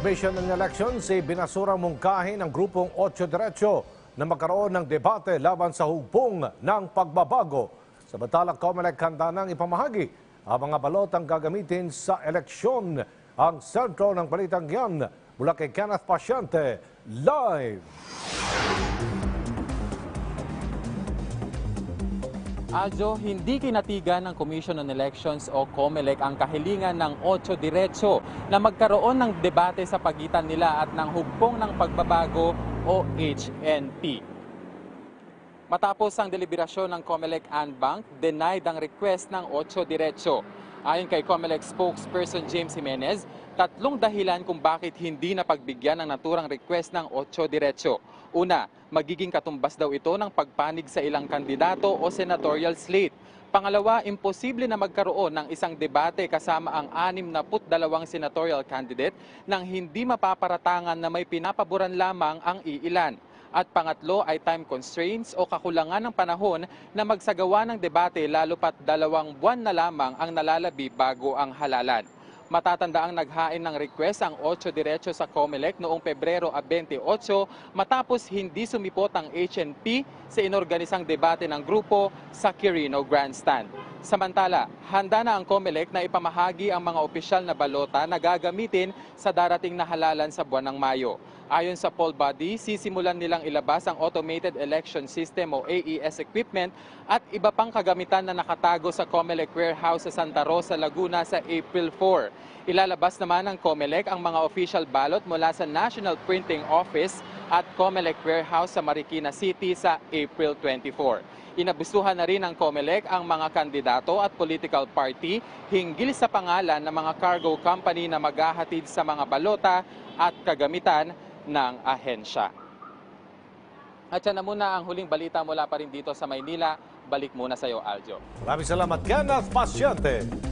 Commission on Elections ay binasurang mungkahi ng grupong 8 Diretso na magkaroon ng debate laban sa hugpong ng pagbabago. Samantalang COMELEC handa nang ipamahagi ang mga balotang gagamitin sa eleksyon. Ang sentro ng balitang yan mula kay Kenneth Pasyente, live! Aljo, hindi kinatigan ng Commission on Elections o COMELEC ang kahilingan ng 8 Diretso na magkaroon ng debate sa pagitan nila at ng hugpong ng pagbabago o HNP. Matapos ang deliberasyon ng COMELEC and Bank, denied ang request ng 8 Diretso. Ayon kay COMELEC spokesperson James Jimenez, tatlong dahilan kung bakit hindi napagbigyan ng naturang request ng 8 Diretso. Una, magiging katumbas daw ito ng pagpanig sa ilang kandidato o senatorial slate. Pangalawa, imposible na magkaroon ng isang debate kasama ang 62 senatorial candidate nang hindi mapaparatangan na may pinapaboran lamang ang iilan. At pangatlo ay time constraints o kakulangan ng panahon na magsagawa ng debate lalo pat 2 buwan na lamang ang nalalabi bago ang halalan. Matatandaang naghain ng request ang 8 Diretso sa COMELEC noong Pebrero 28 matapos hindi sumipot ang HNP sa inorganisang debate ng grupo sa Quirino Grandstand. Samantala, handa na ang COMELEC na ipamahagi ang mga opisyal na balota na gagamitin sa darating na halalan sa buwan ng Mayo. Ayon sa poll body, sisimulan nilang ilabas ang Automated Election System o AES equipment at iba pang kagamitan na nakatago sa COMELEC warehouse sa Santa Rosa, Laguna sa April 4. Ilalabas naman ng COMELEC ang mga official ballot mula sa National Printing Office at COMELEC warehouse sa Marikina City sa April 24. Inabusuhan na rin ng COMELEC ang mga kandidato at political party hinggil sa pangalan ng mga cargo company na maghahatid sa mga balota at kagamitan ng ahensya. At yan na muna ang huling balita mula pa rin dito sa Maynila. Balik muna sa iyo, Aljo. Maraming salamat, Kenneth Pasyente.